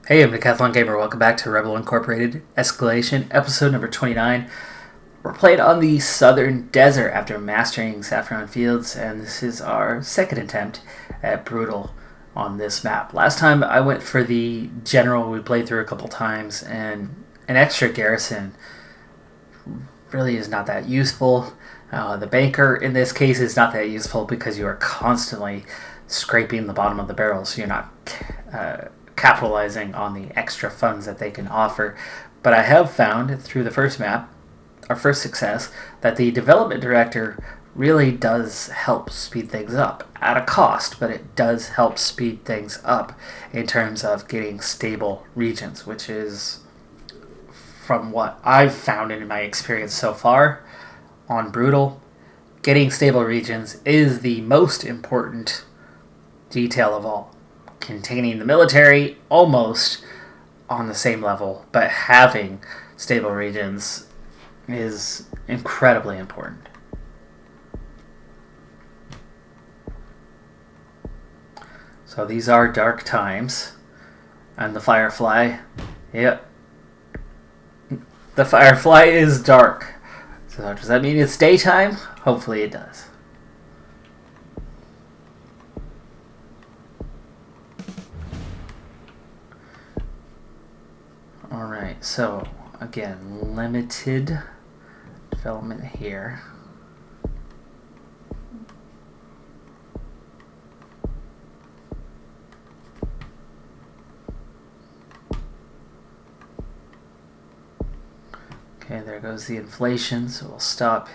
Hey, I'm Decathlon Gamer. Welcome back to Rebel Incorporated Escalation, episode number 29. We're playing on the Southern Desert after mastering Saffron Fields, and this is our second attempt at Brutal on this map. Last time I went for the general we played through a couple times, and an extra garrison really is not that useful. The banker in this case is not that useful because you are constantly scraping the bottom of the barrel, so you're not capitalizing on the extra funds that they can offer. But I have found through the first map, our first success, that the development director really does help speed things up at a cost, but it does help speed things up in terms of getting stable regions, which is, from what I've found in my experience so far on Brutal, getting stable regions is the most important detail of all. Containing the military almost on the same level, but having stable regions is incredibly important. So these are dark times, and the Firefly, yep, the Firefly is dark. So does that mean it's daytime? Hopefully it does. Alright, so again, limited development here. Okay, there goes the inflation, so we'll stop.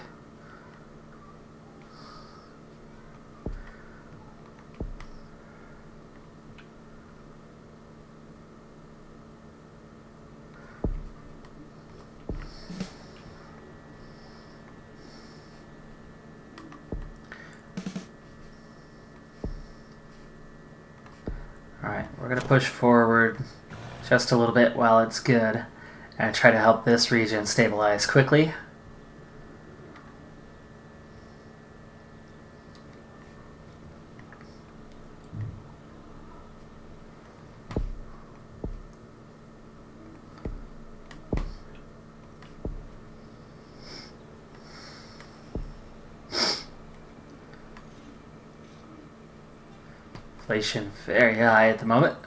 Alright, we're going to push forward just a little bit while it's good and try to help this region stabilize quickly. Inflation very high at the moment.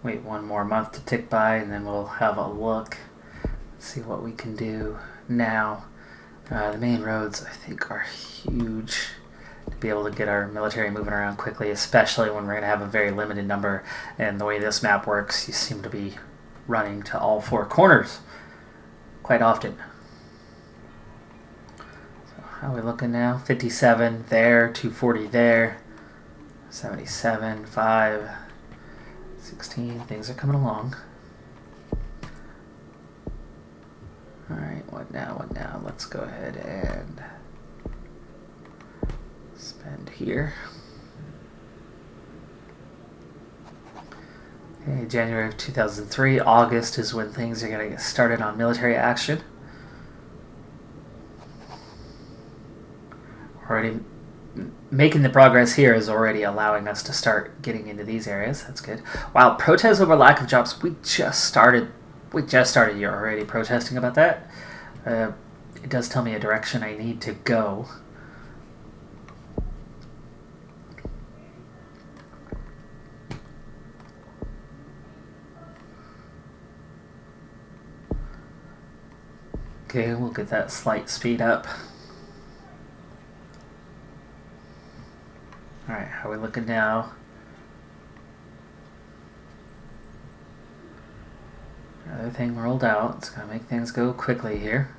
Wait one more month to tick by and then we'll have a look. See what we can do now. The main roads, I think, are huge to be able to get our military moving around quickly, especially when we're going to have a very limited number. And the way this map works, you seem to be running to all four corners quite often. So how are we looking now? 57 there, 240 there, 77, 5, 16. Things are coming along. Alright, what now? What now? Let's go ahead and spend here. Okay, January of 2003, August is when things are going to get started on military action. Already making the progress here is already allowing us to start getting into these areas. That's good. Wow, protests over lack of jobs. We just started. You're already protesting about that. It does tell me a direction I need to go. Okay, we'll get that slight speed up. Alright, how are we looking now? Another thing rolled out. It's going to make things go quickly here.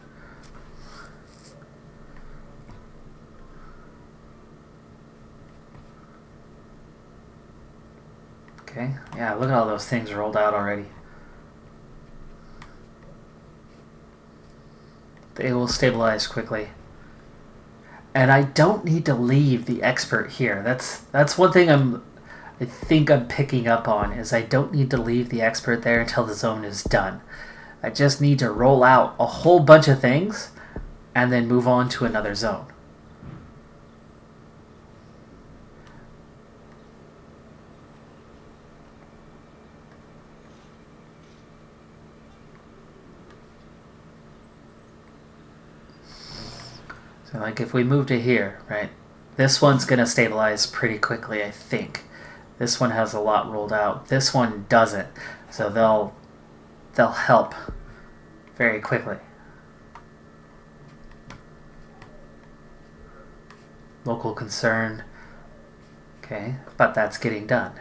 Okay, yeah, look at all those things rolled out already. They will stabilize quickly. And I don't need to leave the expert here. That's one thing I think I'm picking up on, is I don't need to leave the expert there until the zone is done. I just need to roll out a whole bunch of things and then move on to another zone. So like if we move to here, right, this one's going to stabilize pretty quickly, I think. This one has a lot rolled out. This one doesn't. So they'll help very quickly. Local concern. Okay, but that's getting done.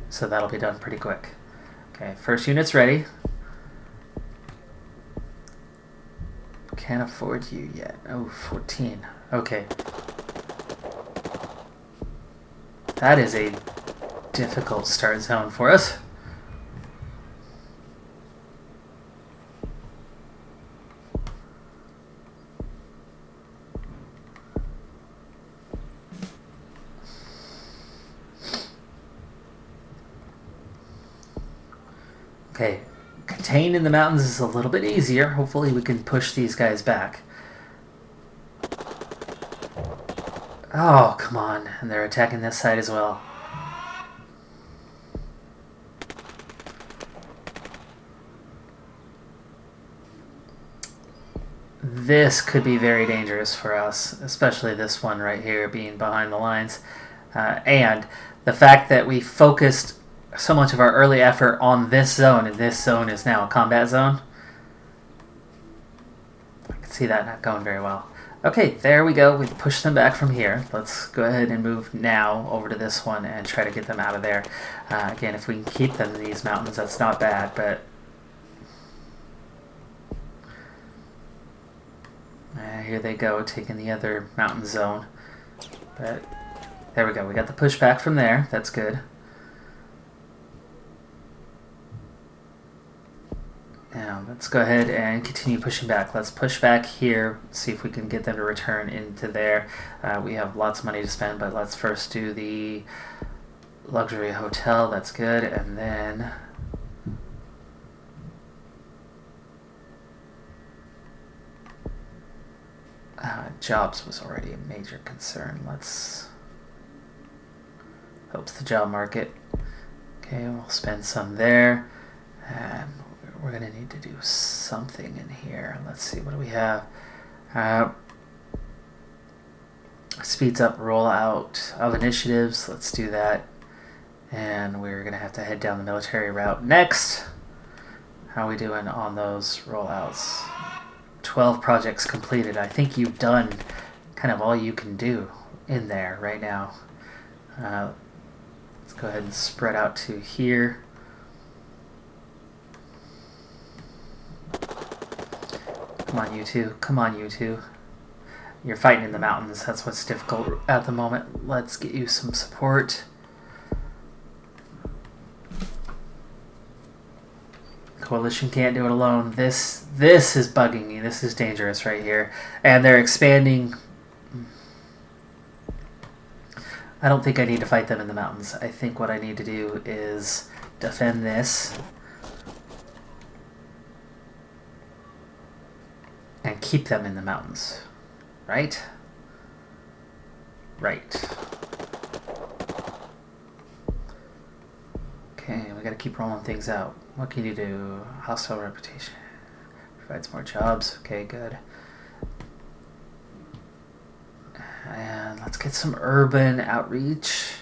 So that'll be done pretty quick. Okay, first unit's ready. Can't afford you yet. Oh, 14. Okay. That is a difficult start zone for us. Okay, contain in the mountains is a little bit easier. Hopefully we can push these guys back. Oh, come on. And they're attacking this side as well. This could be very dangerous for us, especially this one right here being behind the lines. And the fact that we focused so much of our early effort on this zone, and this zone is now a combat zone. I can see that not going very well. Okay, there we go. We've pushed them back from here. Let's go ahead and move now over to this one and try to get them out of there. Again, if we can keep them in these mountains, that's not bad, but here they go, taking the other mountain zone. But there we go. We got the pushback from there. That's good. Now, let's go ahead and continue pushing back. Let's push back here, see if we can get them to return into there. We have lots of money to spend, but let's first do the luxury hotel. That's good. And then jobs was already a major concern. Let's helps the job market. Okay, we'll spend some there. And we're going to need to do something in here. Let's see, what do we have? Speeds up rollout of initiatives. Let's do that. And we're going to have to head down the military route next. How are we doing on those rollouts? 12 projects completed. I think you've done kind of all you can do in there right now. Let's go ahead and spread out to here. Come on, you two. Come on, you two. You're fighting in the mountains. That's what's difficult at the moment. Let's get you some support. Coalition can't do it alone. This is bugging me. This is dangerous right here. And they're expanding. I don't think I need to fight them in the mountains. I think what I need to do is defend this. And keep them in the mountains. Right? Right. Okay, we gotta keep rolling things out. What can you do? Hostile reputation. Provides more jobs. Okay, good. And let's get some urban outreach.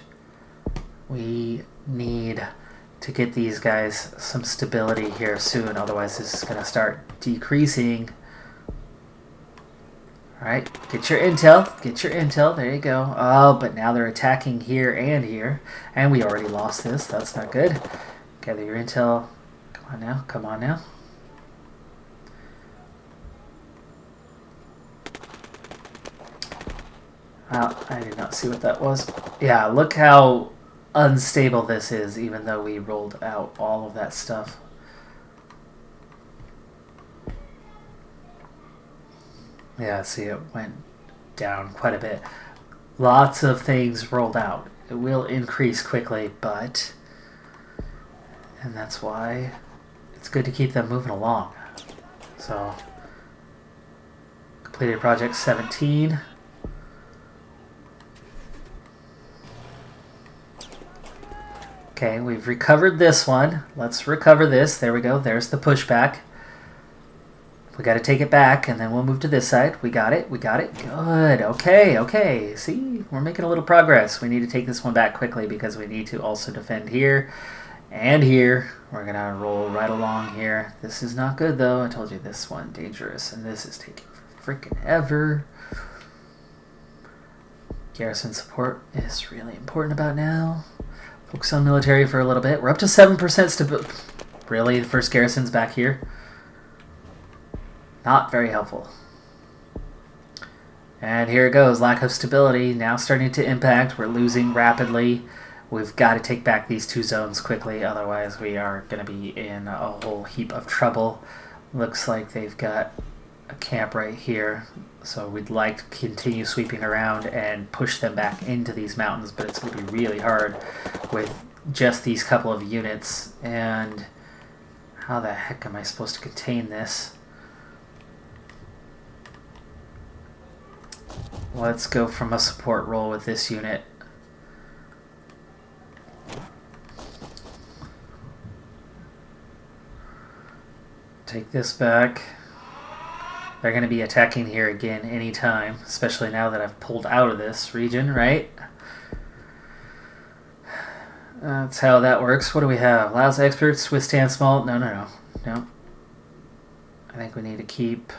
We need to get these guys some stability here soon. Otherwise, this is going to start decreasing. Alright, get your intel. Get your intel. There you go. Oh, but now they're attacking here and here. And we already lost this. That's not good. Gather your intel. Come on now. Come on now. I did not see what that was. Yeah, look how unstable this is, even though we rolled out all of that stuff. Yeah, see, it went down quite a bit. Lots of things rolled out. It will increase quickly, but... And that's why it's good to keep them moving along. So... Completed project 17. Okay, we've recovered this one. Let's recover this. There we go. There's the pushback. We got to take it back, and then we'll move to this side. We got it. We got it. Good. Okay, okay. See, we're making a little progress. We need to take this one back quickly because we need to also defend here and here. We're going to roll right along here. This is not good, though. I told you this one dangerous, and this is taking freaking ever. Garrison support is really important about now. Focus on military for a little bit. We're up to 7% stability. Really? The first garrison's back here? Not very helpful. And here it goes. Lack of stability. Now starting to impact. We're losing rapidly. We've got to take back these two zones quickly. Otherwise, we are going to be in a whole heap of trouble. Looks like they've got a camp right here. So we'd like to continue sweeping around and push them back into these mountains, but it's going to be really hard with just these couple of units. And how the heck am I supposed to contain this? Let's go from a support role with this unit. Take this back. They're going to be attacking here again anytime, especially now that I've pulled out of this region, right? That's how that works. What do we have? Allows experts to withstand small... No. I think we need to keep...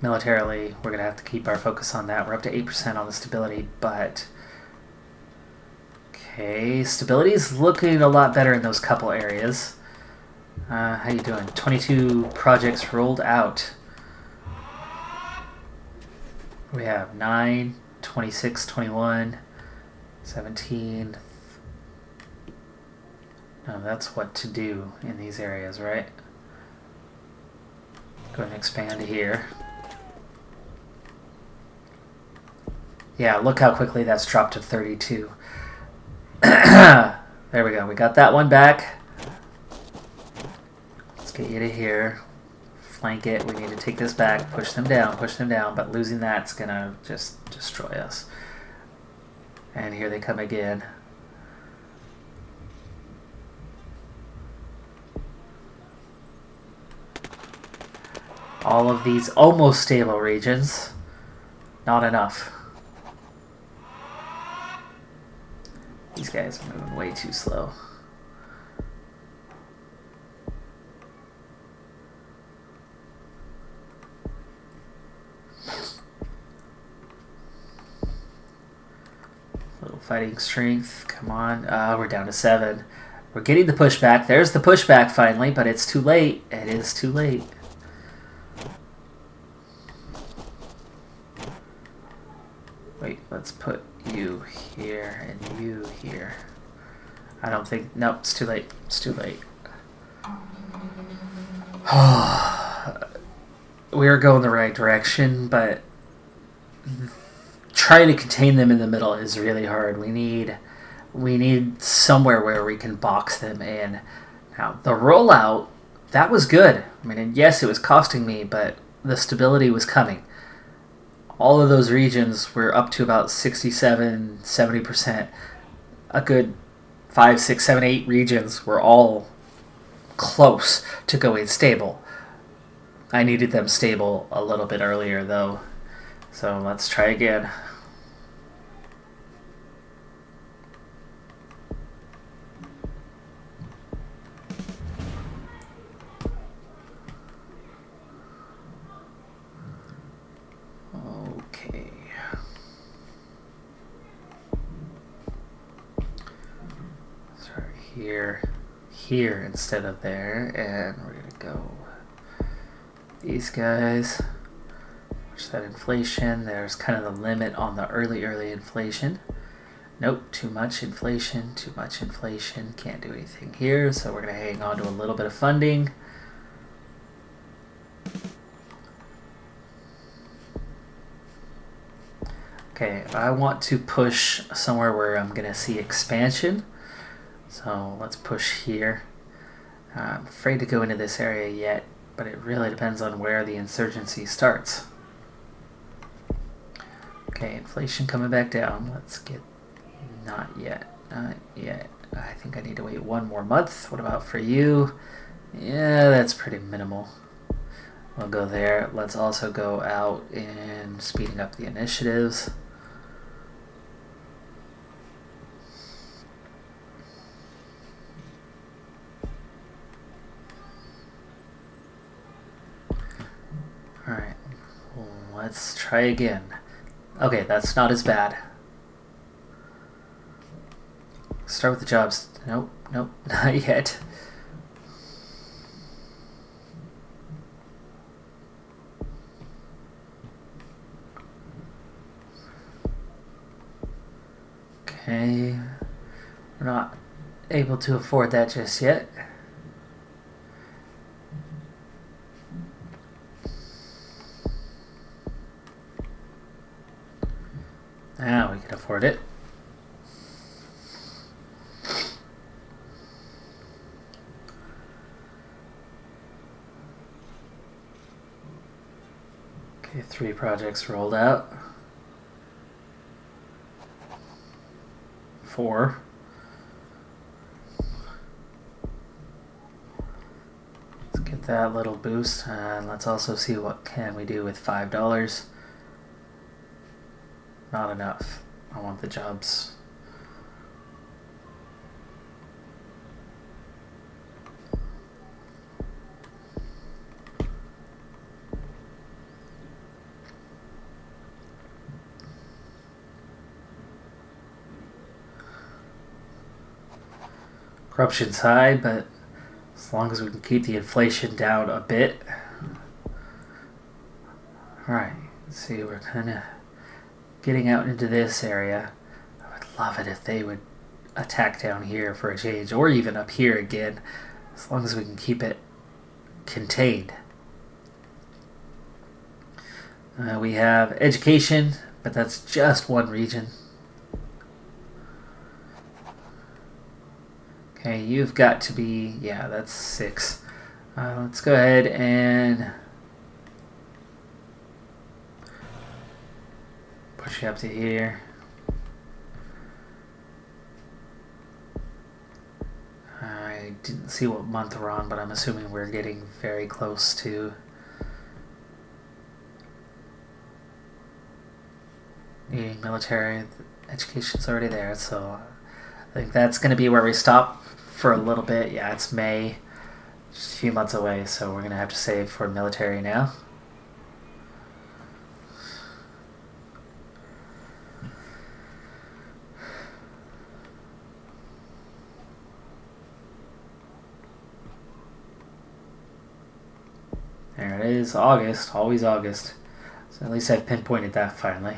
Militarily, we're going to have to keep our focus on that. We're up to 8% on the stability, but... Okay, stability is looking a lot better in those couple areas. How you doing? 22 projects rolled out. We have 9, 26, 21, 17. No, that's what to do in these areas, right? Go ahead and expand here. Yeah, look how quickly that's dropped to 32. There we go. We got that one back. Get you to here, flank it. We need to take this back, push them down, but losing that's gonna just destroy us. And here they come again. All of these almost stable regions, not enough. These guys are moving way too slow. Fighting strength, come on. We're down to 7. We're getting the pushback. There's the pushback finally, but it's too late. It is too late. Wait, let's put you here and you here. I don't think... Nope, it's too late. It's too late. We're going the right direction, but... Trying to contain them in the middle is really hard. We need somewhere where we can box them in. Now, the rollout, that was good. I mean, yes, it was costing me, but the stability was coming. All of those regions were up to about 67, 70%. A good 5, 6, 7, 8 regions were all close to going stable. I needed them stable a little bit earlier, though. So let's try again. Okay. Start here instead of there, and we're gonna go these guys. That inflation, there's kind of the limit on the early inflation. Nope, too much inflation, can't do anything here, so we're going to hang on to a little bit of funding. Okay, I want to push somewhere where I'm going to see expansion, so let's push here. I'm afraid to go into this area yet. but it really depends on where the insurgency starts. Okay, inflation coming back down. Let's get... Not yet. Not yet. I think I need to wait 1 more month. What about for you? Yeah, that's pretty minimal. We'll go there. Let's also go out in speeding up the initiatives. Alright, let's try again. Okay, that's not as bad. Start with the jobs. Nope, nope, not yet. Okay, we're not able to afford that just yet. Now we can afford it. Okay, 3 projects rolled out. 4. Let's get that little boost, and let's also see what can we do with $5. Not enough. I want the jobs. Corruption's high, but as long as we can keep the inflation down a bit. Alright, let's see, we're kind of getting out into this area. I would love it if they would attack down here for a change, or even up here again, as long as we can keep it contained. We have education, but that's just one region. Okay, you've got to be, yeah, that's 6. Let's go ahead and push you up to here. I didn't see what month we're on, but I'm assuming we're getting very close to needing military. Education's already there, so I think that's going to be where we stop for a little bit. Yeah, it's May, just a few months away, so we're going to have to save for military now. There it is, August, always August. So at least I've pinpointed that finally.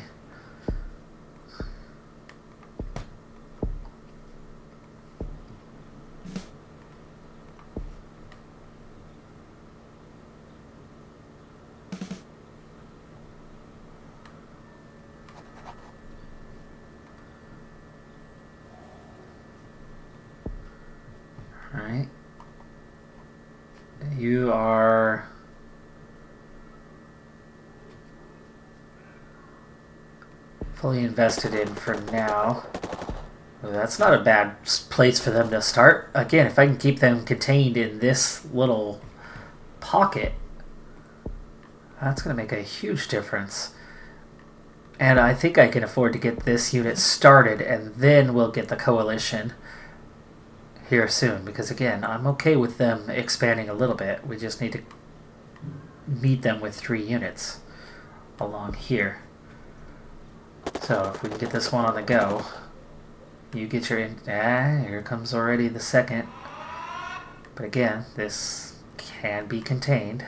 Alright. You are... fully invested in for now. Well, that's not a bad place for them to start. Again, if I can keep them contained in this little pocket, that's going to make a huge difference. And I think I can afford to get this unit started, and then we'll get the coalition here soon. Because again, I'm okay with them expanding a little bit. We just need to meet them with 3 units along here. So if we can get this one on the go, you get your here comes already the second. But again, this can be contained.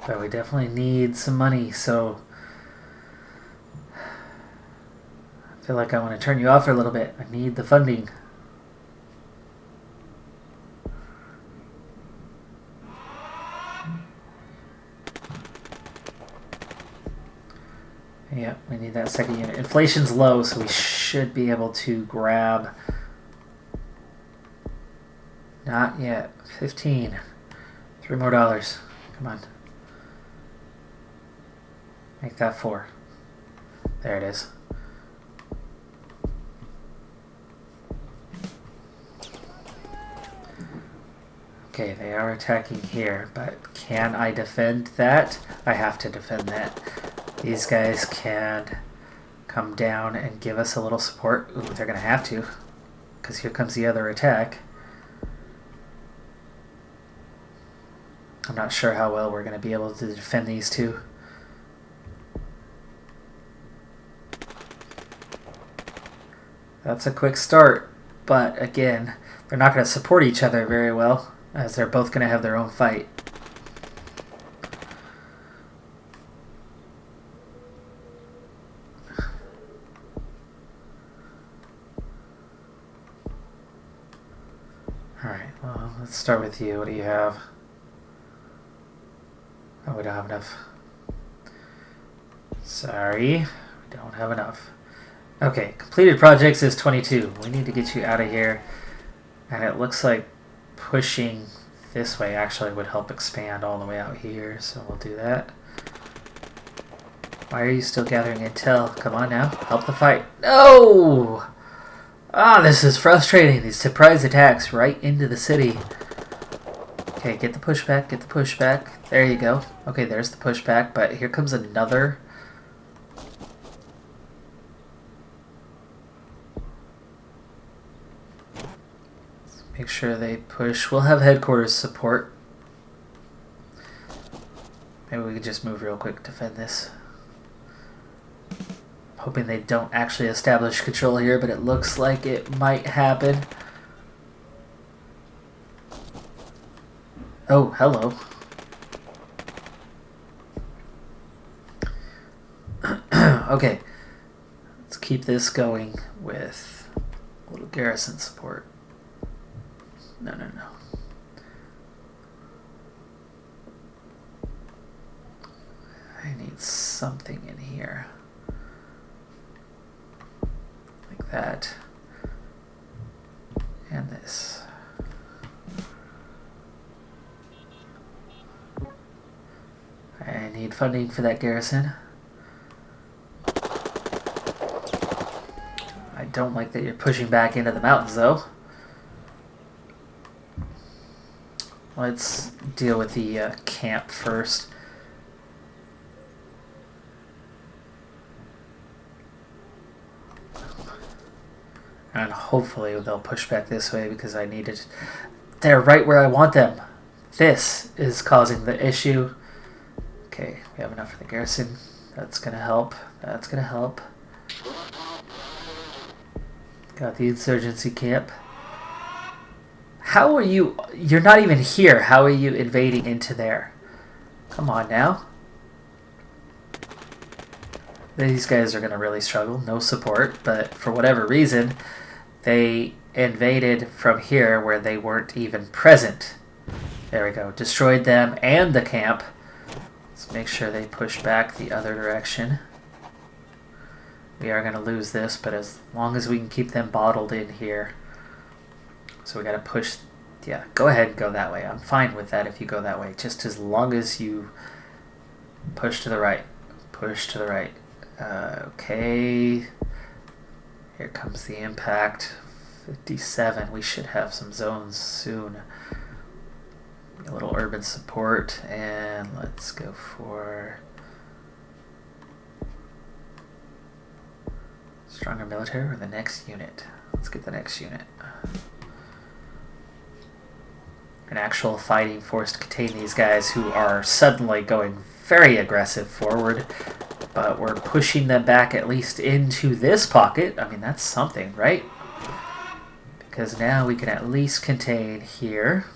But we definitely need some money, so I feel like I want to turn you off for a little bit. I need the funding. Yeah, we need that second unit. Inflation's low, so we should be able to grab... Not yet. 15. $3 more. Come on. Make that 4. There it is. Okay, they are attacking here, but can I defend that? I have to defend that. These guys can come down and give us a little support. Ooh, they're going to have to, because here comes the other attack. I'm not sure how well we're going to be able to defend these two. That's a quick start, but again, they're not going to support each other very well, as they're both going to have their own fight. Alright, well, let's start with you. What do you have? Oh, we don't have enough. Sorry, we don't have enough. Okay, completed projects is 22. We need to get you out of here. And it looks like pushing this way actually would help expand all the way out here, so we'll do that. Why are you still gathering intel? Come on now, help the fight. No! Ah, this is frustrating. These surprise attacks right into the city. Okay, get the pushback, get the pushback. There you go. Okay, there's the pushback, but here comes another. Let's make sure they push. We'll have headquarters support. Maybe we could just move real quick to defend this. Hoping they don't actually establish control here, but it looks like it might happen. Oh, hello. Okay, let's keep this going with a little garrison support. No. I need something in here. Like that. And this. I need funding for that garrison. I don't like that you're pushing back into the mountains, though. Let's deal with the camp first. And hopefully they'll push back this way because I need it. They're right where I want them. This is causing the issue. Okay, we have enough for the garrison. That's gonna help. That's gonna help. Got the insurgency camp. How are you? You're not even here. How are you invading into there? Come on now. These guys are gonna really struggle. No support, but for whatever reason, they invaded from here where they weren't even present. There we go. Destroyed them and the camp. Let's make sure they push back the other direction. We are going to lose this, but as long as we can keep them bottled in here. So we got to push. Yeah, go ahead and go that way. I'm fine with that if you go that way. Just as long as you push to the right. Push to the right. Okay. Here comes the impact. 57. We should have some zones soon. A little urban support, and let's go for stronger military or the next unit. Let's get the next unit. An actual fighting force to contain these guys who are suddenly going very aggressive forward, but we're pushing them back at least into this pocket. I mean, that's something, right? Because now we can at least contain here.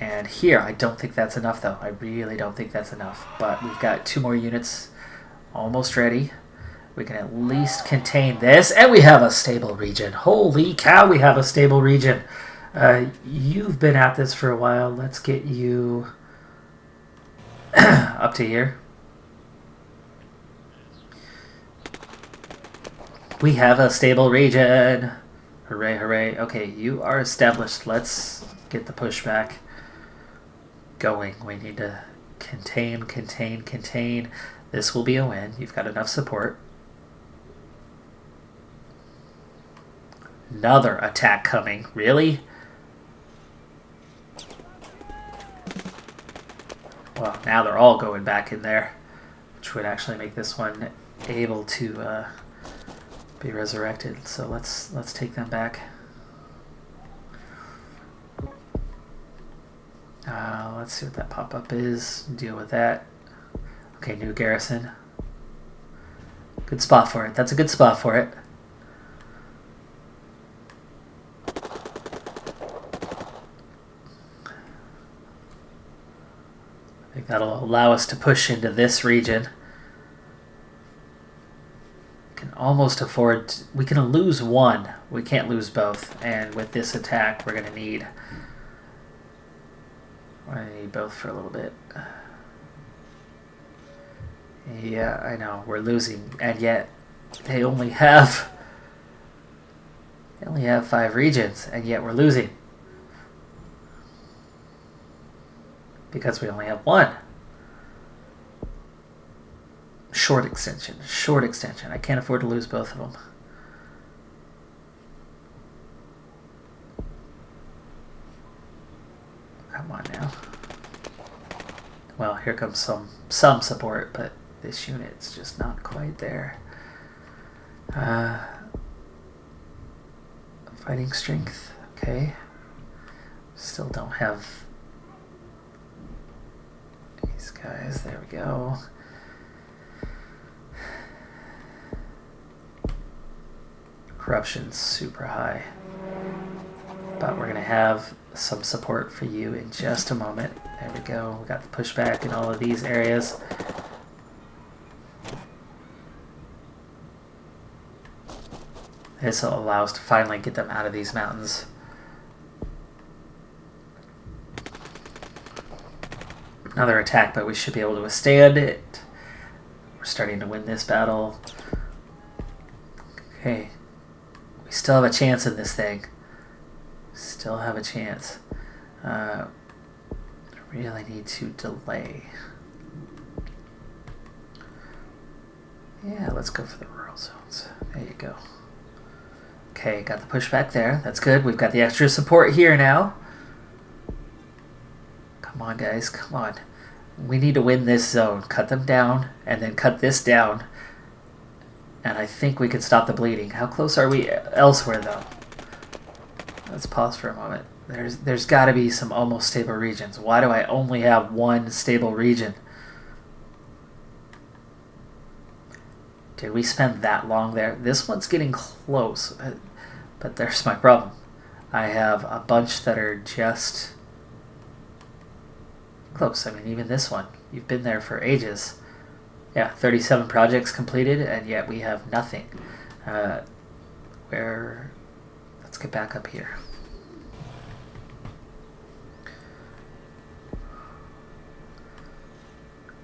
And here, I don't think that's enough, though. I really don't think that's enough. But we've got 2 more units almost ready. We can at least contain this. And we have a stable region. Holy cow, we have a stable region. You've been at this for a while. Let's get you up to here. We have a stable region. Hooray, hooray. Okay, you are established. Let's get the pushback going. We need to contain, contain, contain. This will be a win. You've got enough support. Another attack coming. Really? Well, now they're all going back in there, which would actually make this one able to be resurrected. So let's take them back. Let's see what that pop-up is. Deal with that. Okay, new garrison. Good spot for it. That's a good spot for it. I think that'll allow us to push into this region. We can almost afford... We can lose one. We can't lose both. And with this attack, we're going to need... I need both for a little bit. Yeah, I know. We're losing. And yet, they only have 5 regions. And yet we're losing. Because we only have one. Short extension. Short extension. I can't afford to lose both of them. Come on now. Well, here comes some support, but this unit's just not quite there. Fighting strength. Okay. Still don't have these guys. There we go. Corruption's super high. But we're going to have some support for you in just a moment. There we go. We got the pushback in all of these areas. This will allow us to finally get them out of these mountains. Another attack, but we should be able to withstand it. We're starting to win this battle. Okay. We still have a chance in this thing. Still have a chance. Really need to delay. Yeah, let's go for the rural zones. There you go. Okay, got the pushback there. That's good. We've got the extra support here now. Come on, guys. Come on. We need to win this zone. Cut them down, and then cut this down. And I think we can stop the bleeding. How close are we elsewhere, though? Let's pause for a moment. There's got to be some almost stable regions. Why do I only have one stable region? Did we spend that long there? This one's getting close, but there's my problem. I have a bunch that are just close. I mean, even this one. You've been there for ages. Yeah, 37 projects completed, and yet we have nothing. Let's get back up here.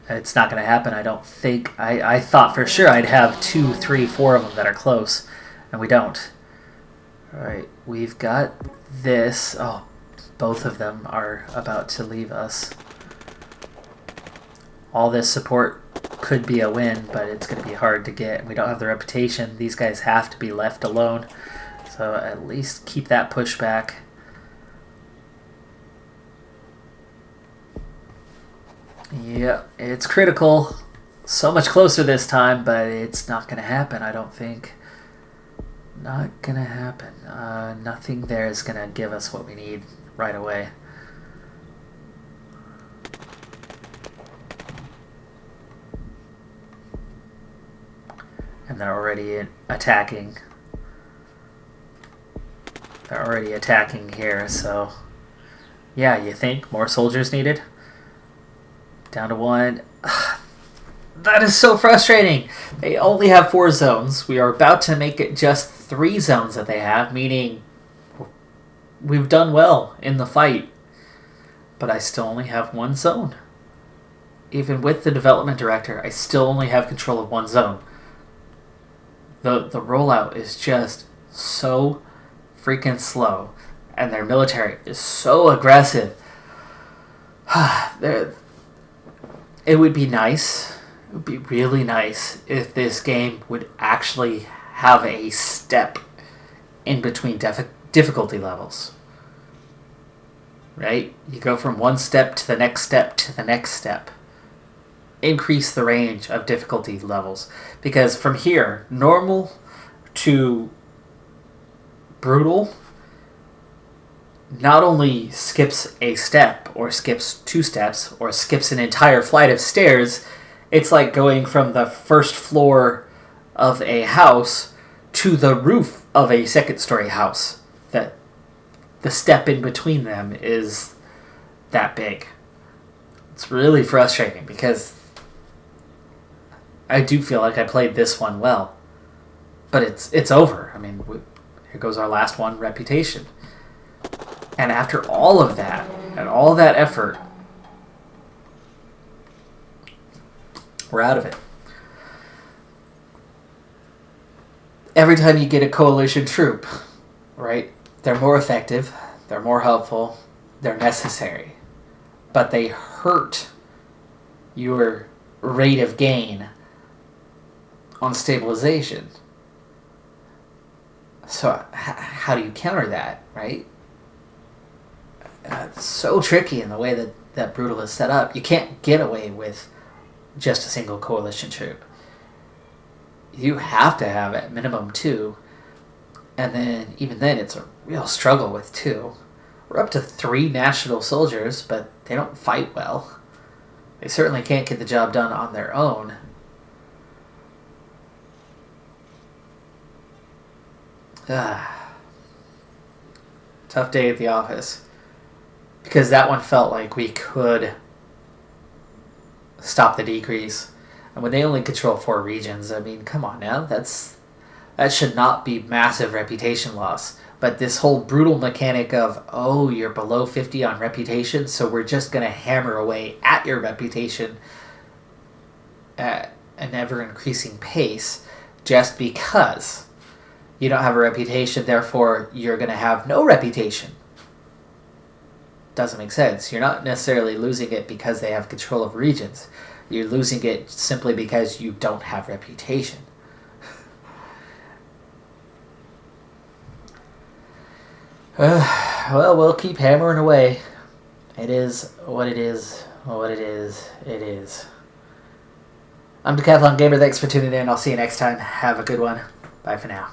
It's not going to happen, I don't think. I thought for sure I'd have 2, 3, 4 of them that are close, and we don't. Alright, we've got this. Oh, both of them are about to leave us. All this support could be a win, but it's going to be hard to get. We don't have the reputation. These guys have to be left alone. So at least keep that pushback. Yeah, it's critical. So much closer this time, but it's not going to happen, I don't think. Not going to happen. Nothing there is going to give us what we need right away. And they're already attacking. They're already attacking here, so... Yeah, you think more soldiers needed? Down to 1. That is so frustrating. They only have 4 zones. We are about to make it just 3 zones that they have, meaning we've done well in the fight. But I still only have 1 zone. Even with the development director, I still only have control of 1 zone. The rollout is just so freaking slow, and their military is so aggressive. It would be nice. It would be really nice if this game would actually have a step in between difficulty levels. Right? You go from one step to the next step to the next step. Increase the range of difficulty levels. Because from here, normal to brutal not only skips a step, or skips 2 steps, or skips an entire flight of stairs, it's like going from the first floor of a house to the roof of a second-story house. That the step in between them is that big. It's really frustrating because I do feel like I played this one well, but it's over. I mean, here goes our last one, Reputation. And after all of that, and all that effort, we're out of it. Every time you get a coalition troop, right, they're more effective, they're more helpful, they're necessary, but they hurt your rate of gain on stabilization. So how do you counter that, right? It's so tricky in the way that Brutal is set up. You can't get away with just a single coalition troop. You have to have at minimum 2, and then even then it's a real struggle with 2. We're up to 3 national soldiers, but they don't fight well. They certainly can't get the job done on their own. Tough day at the office. Because that one felt like we could stop the decrease. And when they only control 4 regions, I mean, come on now. That should not be massive reputation loss. But this whole brutal mechanic of, oh, you're below 50 on reputation, so we're just going to hammer away at your reputation at an ever-increasing pace just because you don't have a reputation, therefore you're going to have no reputation. Doesn't make sense. You're not necessarily losing it because they have control of regions. You're losing it simply because you don't have reputation. Well, we'll keep hammering away. It is what it is. What it is, it is. I'm Decathlon Gamer. Thanks for tuning in. I'll see you next time. Have a good one. Bye for now.